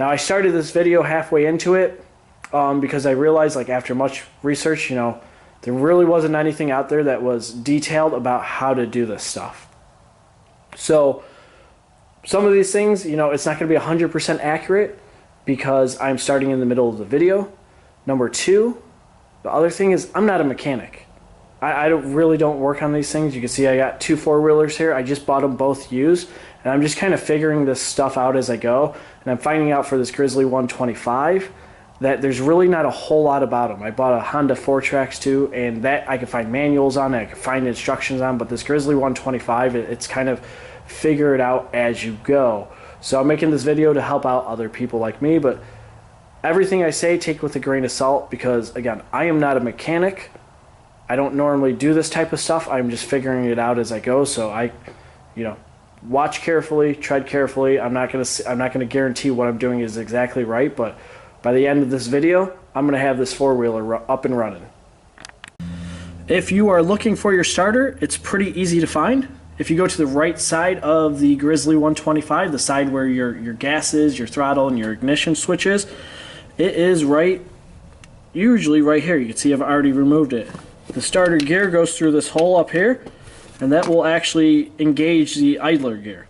Now I started this video halfway into it because I realized, like, after much research, there really wasn't anything out there that was detailed about how to do this stuff. So some of these things, it's not going to be 100% accurate because I'm starting in the middle of the video. Number two, the other thing is I'm not a mechanic. I really don't work on these things. You can see I got two four-wheelers here. I just bought them both used, and I'm just kind of figuring this stuff out as I go. And I'm finding out for this Grizzly 125 that there's really not a whole lot about them. I bought a Honda 4Trax too, and that I could find manuals on it, I could find instructions on, but this Grizzly 125, it's kind of figure it out as you go. So I'm making this video to help out other people like me, but everything I say, take with a grain of salt, because again, I am not a mechanic. I don't normally do this type of stuff. I'm just figuring it out as I go. So I, watch carefully, tread carefully. I'm not gonna guarantee what I'm doing is exactly right, but by the end of this video, I'm gonna have this four-wheeler up and running. If you are looking for your starter, it's pretty easy to find. If you go to the right side of the Grizzly 125, the side where your gas is, your throttle, and your ignition switch is, it is usually right here. You can see I've already removed it. The starter gear goes through this hole up here, and that will actually engage the idler gear.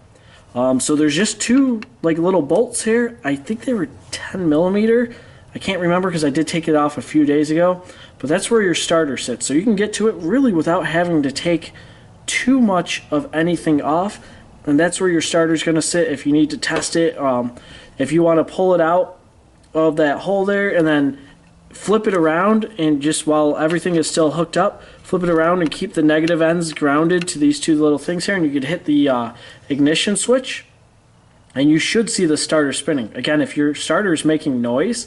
So there's just two little bolts here. I think they were 10 millimeter. I can't remember because I did take it off a few days ago, but that's where your starter sits. So you can get to it really without having to take too much of anything off, and that's where your starter is going to sit if you need to test it. If you want to pull it out of that hole there and then flip it around, and just while everything is still hooked up, flip it around and keep the negative ends grounded to these two little things here, and you could hit the ignition switch and you should see the starter spinning. Again, if your starter is making noise,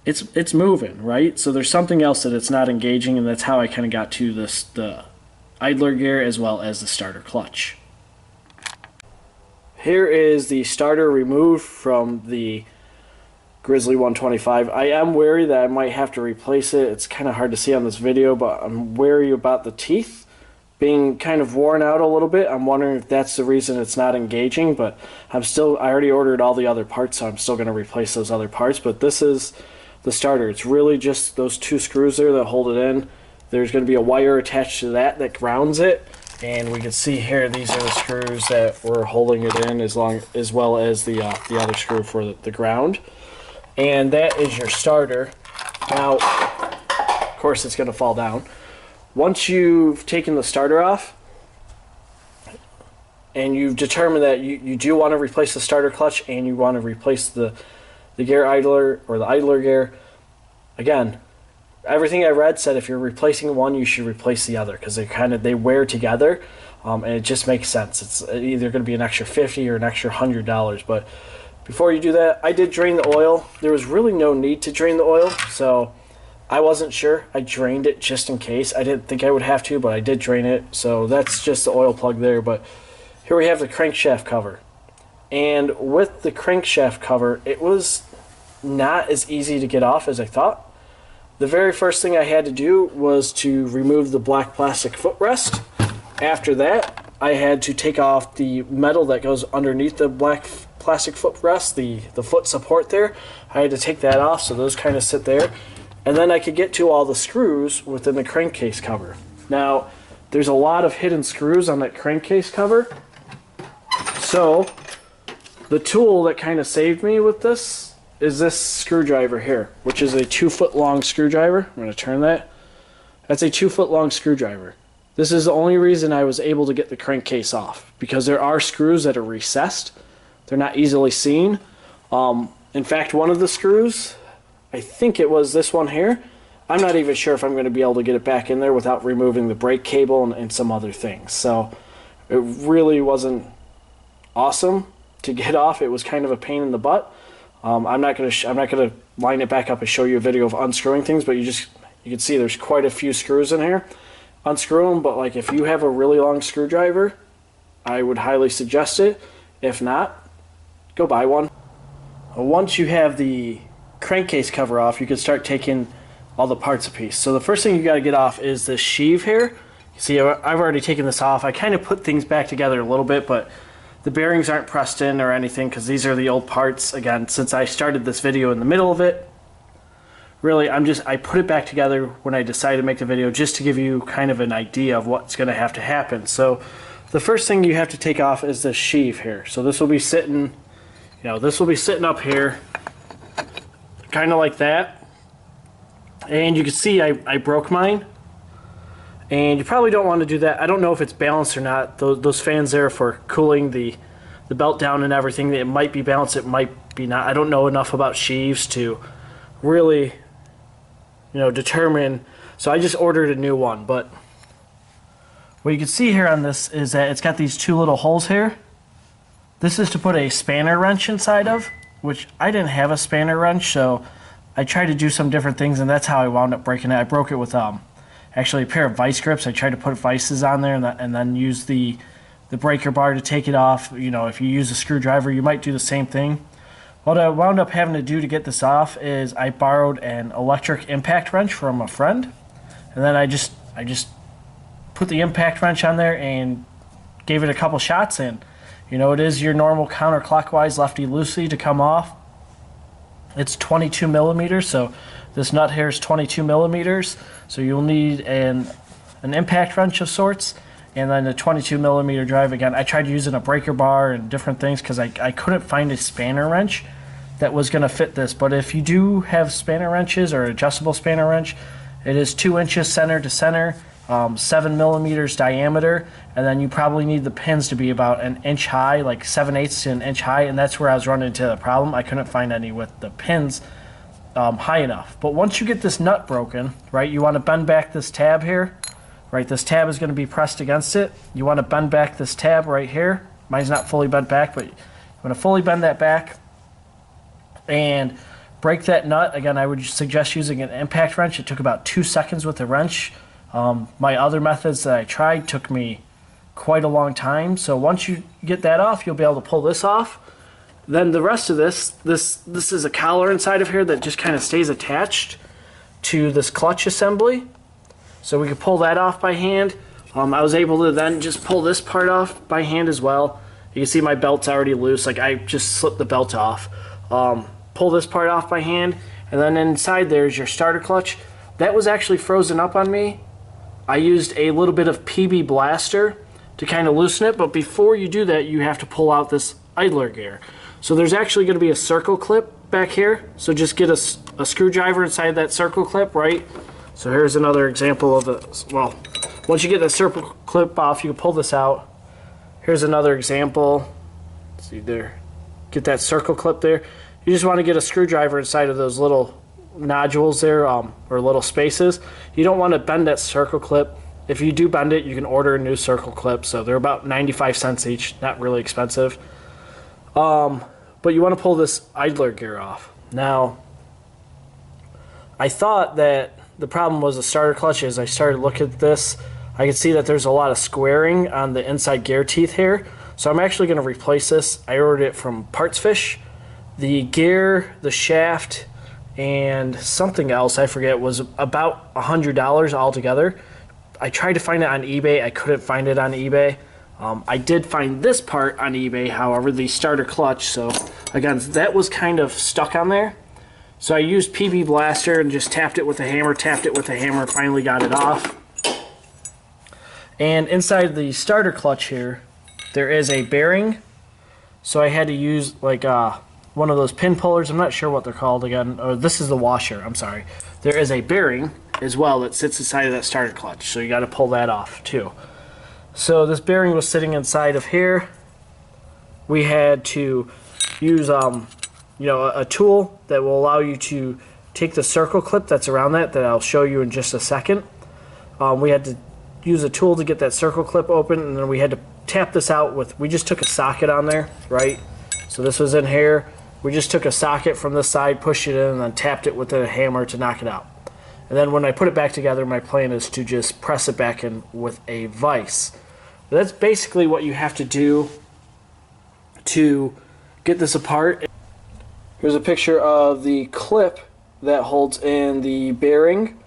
it's moving, right? So there's something else that it's not engaging, and that's how I kind of got to the idler gear as well as the starter clutch. Here is the starter removed from the Grizzly 125. I am wary that I might have to replace it. It's kind of hard to see on this video, but I'm wary about the teeth being kind of worn out a little bit. I'm wondering if that's the reason it's not engaging, but I already ordered all the other parts, so I'm still going to replace those other parts. But this is the starter. It's really just those two screws there that hold it in. There's going to be a wire attached to that grounds it, and we can see here these are the screws that were holding it in, as well as the other screw for the ground. And that is your starter. Now, of course, it's going to fall down. Once you've taken the starter off and you've determined that you do want to replace the starter clutch and you want to replace the gear idler or the idler gear, again, everything I read said if you're replacing one, you should replace the other, because they wear together, and it just makes sense. It's either going to be an extra $50 or an extra $100, but before you do that, I did drain the oil. There was really no need to drain the oil, so I wasn't sure. I drained it just in case. I didn't think I would have to, but I did drain it, so that's just the oil plug there. But here we have the crankshaft cover. And with the crankshaft cover, it was not as easy to get off as I thought. The very first thing I had to do was to remove the black plastic footrest. After that, I had to take off the metal that goes underneath the black plastic footrest, the foot support there. I had to take that off, so those kind of sit there. And then I could get to all the screws within the crankcase cover. Now, there's a lot of hidden screws on that crankcase cover. So, the tool that kind of saved me with this is this screwdriver here, which is a 2-foot long screwdriver. I'm going to turn that. That's a 2-foot long screwdriver. This is the only reason I was able to get the crankcase off, because there are screws that are recessed. They're not easily seen. In fact, one of the screws, I think it was this one here, I'm not even sure if I'm going to be able to get it back in there without removing the brake cable and some other things. So it really wasn't awesome to get off. It was kind of a pain in the butt. I'm not going to line it back up and show you a video of unscrewing things, but you can see there's quite a few screws in here. Unscrew them, but if you have a really long screwdriver, I would highly suggest it. If not, go buy one. Once you have the crankcase cover off, you can start taking all the parts apart. So the first thing you got to get off is this sheave here. You see, I've already taken this off. I kind of put things back together a little bit, but The bearings aren't pressed in or anything because these are the old parts. Again, since I started this video in the middle of it, really I put it back together when I decided to make the video just to give you kind of an idea of what's going to have to happen. So the first thing you have to take off is the sheave here. So this will be sitting, this will be sitting up here, kind of like that. And you can see I broke mine. And you probably don't want to do that. I don't know if it's balanced or not. Those fans there for cooling the belt down and everything, it might be balanced, it might be not. I don't know enough about sheaves to really, determine. So I just ordered a new one. But what you can see here on this is that it's got these two little holes here. This is to put a spanner wrench inside of, which I didn't have a spanner wrench, so I tried to do some different things, and that's how I wound up breaking it. I broke it with actually a pair of vice grips. I tried to put vices on there and then use the breaker bar to take it off. If you use a screwdriver, you might do the same thing. What I wound up having to do to get this off is I borrowed an electric impact wrench from a friend, and then I just put the impact wrench on there and gave it a couple shots in. It is your normal counterclockwise lefty loosey to come off. It's 22 millimeters, so this nut here is 22 millimeters. So you'll need an impact wrench of sorts, and then a 22 millimeter drive. Again, I tried using a breaker bar and different things because I couldn't find a spanner wrench that was going to fit this. But if you do have spanner wrenches or adjustable spanner wrench, it is 2 inches center to center, 7 millimeters diameter, and then you probably need the pins to be about an inch high, like 7/8 to an inch high, and that's where I was running into the problem. I couldn't find any with the pins high enough. But once you get this nut broken, right, you want to bend back this tab here, right? This tab is going to be pressed against it. You want to bend back this tab right here. Mine's not fully bent back, but you want to fully bend that back and break that nut. Again, I would suggest using an impact wrench. It took about 2 seconds with the wrench. My other methods that I tried took me quite a long time. So once you get that off, you'll be able to pull this off. Then the rest of this is a collar inside of here that just kind of stays attached to this clutch assembly. So we could pull that off by hand. I was able to then just pull this part off by hand as well. You can see my belt's already loose. Like I just slipped the belt off. Pull this part off by hand. And then inside there's your starter clutch. That was actually frozen up on me. I used a little bit of PB Blaster to kind of loosen it. But before you do that, you have to pull out this idler gear. So there's actually going to be a circle clip back here. So just get a screwdriver inside that circle clip, right? So here's another example of it. Well, once you get the circle clip off, you can pull this out. Here's another example. See there, get that circle clip there. You just want to get a screwdriver inside of those little nodules there, or little spaces. You don't want to bend that circle clip. If you do bend it, you can order a new circle clip. So they're about 95 cents each, not really expensive. But you want to pull this idler gear off. Now, I thought that the problem was the starter clutch. As I started looking at this, I could see that there's a lot of squaring on the inside gear teeth here. So I'm actually going to replace this. I ordered it from Parts Fish. The gear, the shaft, and something else, I forget, was about $100 altogether. I tried to find it on eBay. I couldn't find it on eBay. I did find this part on eBay, however, the starter clutch. So again, that was kind of stuck on there. So I used PB Blaster and just tapped it with a hammer, finally got it off. And inside the starter clutch here, there is a bearing. So I had to use like one of those pin pullers. I'm not sure what they're called again. Oh, this is the washer, I'm sorry. There is a bearing as well that sits inside of that starter clutch. So you got to pull that off too. So this bearing was sitting inside of here. We had to use a tool that will allow you to take the circle clip that's around that I'll show you in just a second. We had to use a tool to get that circle clip open, and then we had to tap this out with, we just took a socket on there, right? So this was in here. We just took a socket from this side, pushed it in, and then tapped it with a hammer to knock it out. And then when I put it back together, my plan is to just press it back in with a vise. That's basically what you have to do to get this apart. Here's a picture of the clip that holds in the bearing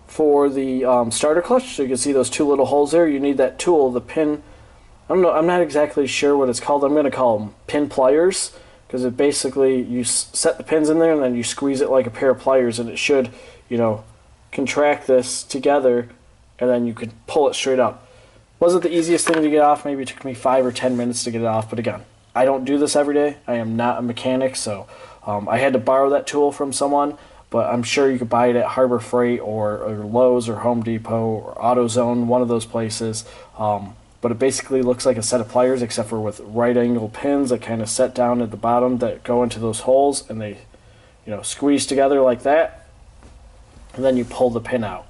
for the starter clutch. So you can see those two little holes there. You need that tool, the pin don't know, I'm not exactly sure what it's called. I'm going to call them pin pliers, because it basically, you set the pins in there and then you squeeze it like a pair of pliers, and it should, you know, contract this together, and then you could pull it straight up. Wasn't the easiest thing to get off. Maybe it took me 5 or 10 minutes to get it off, but again, I don't do this every day. I am not a mechanic, so I had to borrow that tool from someone, but I'm sure you could buy it at Harbor Freight or Lowe's or Home Depot or AutoZone, one of those places. But it basically looks like a set of pliers, except for with right angle pins that kind of set down at the bottom that go into those holes, and they, you know, squeeze together like that, and then you pull the pin out.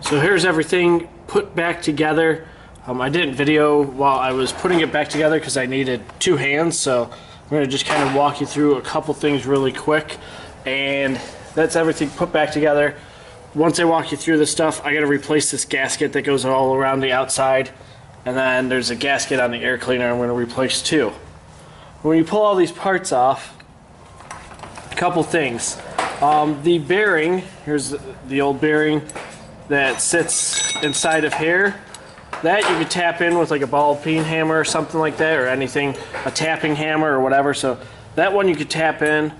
So here's everything put back together. I didn't video while I was putting it back together because I needed 2 hands, so I'm going to just kind of walk you through a couple things really quick, and that's everything put back together. Once I walk you through this stuff, I got to replace this gasket that goes all around the outside, and then there's a gasket on the air cleaner I'm going to replace too. When you pull all these parts off, a couple things. The bearing, here's the old bearing that sits inside of here. That you could tap in with like a ball peen hammer or something like that, or anything, a tapping hammer or whatever. So that one you could tap in.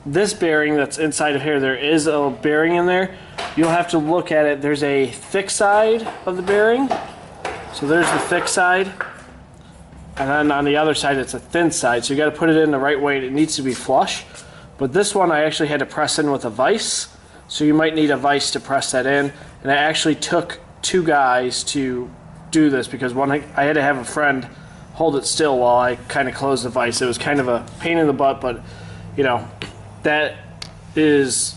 This bearing that's inside of here, there is a bearing in there. You'll have to look at it. There's a thick side of the bearing. So there's the thick side. And then on the other side, it's a thin side. So you got to put it in the right way. It needs to be flush. But this one I actually had to press in with a vise. So you might need a vise to press that in. And I actually took 2 guys to do this, because one, I had to have a friend hold it still while I kind of closed the vise. It was kind of a pain in the butt, but you know, that is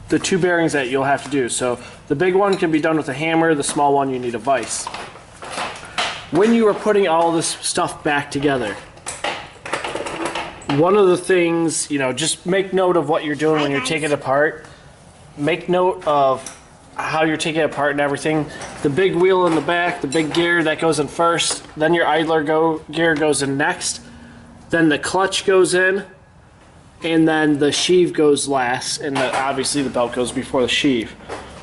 the 2 bearings that you'll have to do. So the big one can be done with a hammer, the small one you need a vise. When you are putting all this stuff back together, one of the things, you know, just make note of what you're doing when you're taking it apart. Make note of how you're taking it apart and everything. The big wheel in the back, the big gear, that goes in first. Then your idler gear goes in next. Then the clutch goes in. And then the sheave goes last, and obviously the belt goes before the sheave.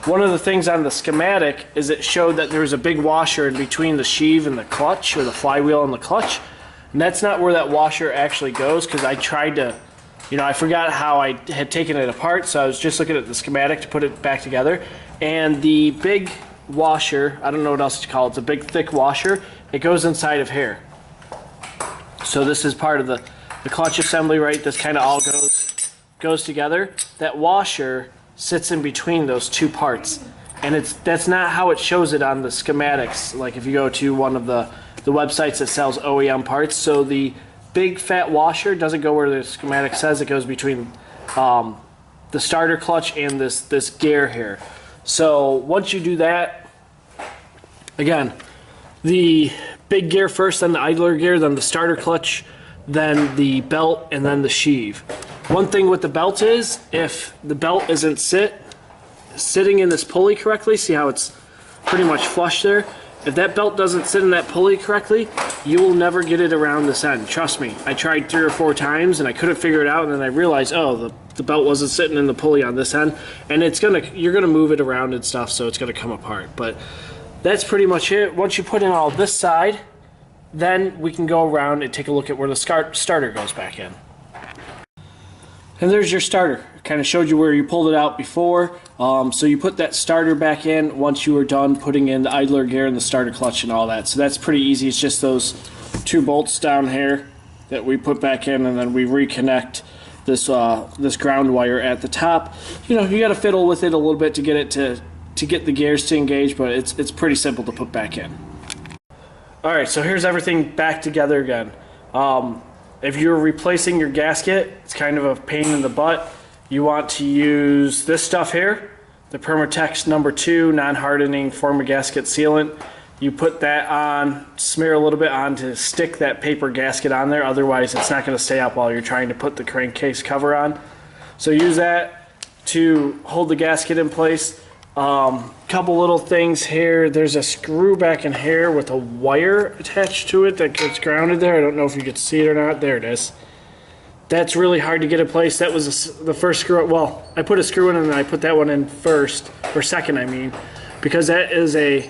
One of the things on the schematic is it showed that there was a big washer in between the sheave and the clutch, or the flywheel and the clutch. And that's not where that washer actually goes, because I tried to, you know, I forgot how I had taken it apart, so I was just looking at the schematic to put it back together. And the big washer, I don't know what else to call it, it's a big thick washer, it goes inside of here. So this is part of the clutch assembly, right? This kind of all goes together. That washer sits in between those 2 parts, and that's not how it shows it on the schematics. Like if you go to one of the websites that sells OEM parts, so the big fat washer doesn't go where the schematic says. It goes between the starter clutch and this gear here. So once you do that, again, the big gear first, then the idler gear, then the starter clutch, then the belt, and then the sheave. One thing with the belt is, if the belt isn't sitting in this pulley correctly, see how it's pretty much flush there? If that belt doesn't sit in that pulley correctly, you will never get it around this end. Trust me. I tried 3 or 4 times and I couldn't figure it out, and then I realized, oh, the belt wasn't sitting in the pulley on this end, and you're gonna move it around and stuff, so it's gonna come apart. But that's pretty much it. Once you put in all this side, then we can go around and take a look at where the starter goes back in. And there's your starter. Kind of showed you where you pulled it out before. So you put that starter back in once you are done putting in the idler gear and the starter clutch and all that. So that's pretty easy. It's just those 2 bolts down here that we put back in, and then we reconnect this ground wire at the top. You know, you got to fiddle with it a little bit to get it to get the gears to engage, but it's pretty simple to put back in. Alright, so here's everything back together again. If you're replacing your gasket, it's kind of a pain in the butt. You want to use this stuff here, the Permatex number 2 non-hardening former gasket sealant. You put that on, smear a little bit on to stick that paper gasket on there, otherwise it's not going to stay up while you're trying to put the crankcase cover on. So use that to hold the gasket in place. Couple little things here. There's a screw back in here with a wire attached to it that gets grounded there. I don't know if you can see it or not. There it is. That's really hard to get in place. That was the first screw. Well, I put a screw in and then I put that one in first, or second I mean, because that is a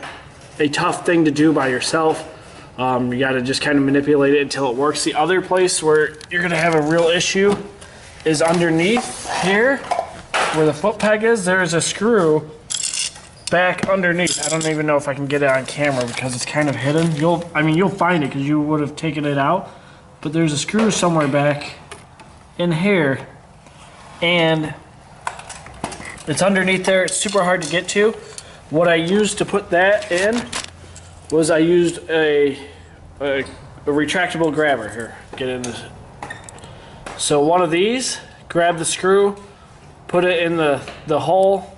a tough thing to do by yourself. You got to just kind of manipulate it until it works. The other place where you're going to have a real issue is underneath here, where the foot peg is. There's a screw back underneath. I don't even know if I can get it on camera because it's kind of hidden. You'll find it because you would have taken it out. But there's a screw somewhere back in here, and it's underneath there. It's super hard to get to. What I used to put that in was I used a retractable grabber. Here, get in this. So one of these, grab the screw, put it in the hole,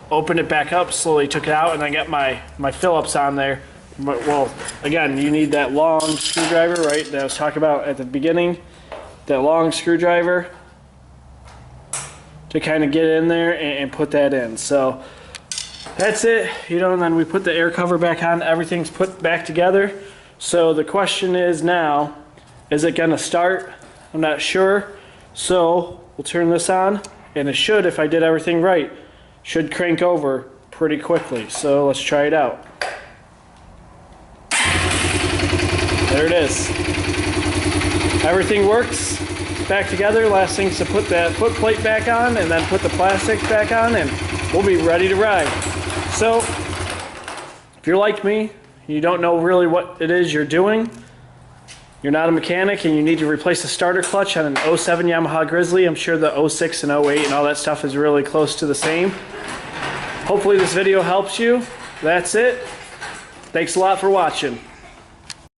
open it back up, slowly took it out, and I got my Phillips on there. Well, again, you need that long screwdriver, right, that I was talking about at the beginning. That long screwdriver to kind of get in there and put that in. So that's it, and then we put the air cover back on. Everything's put back together. So the question is now, is it gonna start? I'm not sure. So we'll turn this on, and it should, if I did everything right, should crank over pretty quickly. So let's try it out. There it is. Everything works back together. Last thing is to put that foot plate back on and then put the plastic back on, and we'll be ready to ride. So if you're like me, you don't know really what it is you're doing, you're not a mechanic, and you need to replace the starter clutch on an 07 Yamaha Grizzly. I'm sure the 06 and 08 and all that stuff is really close to the same. Hopefully this video helps you. That's it. Thanks a lot for watching.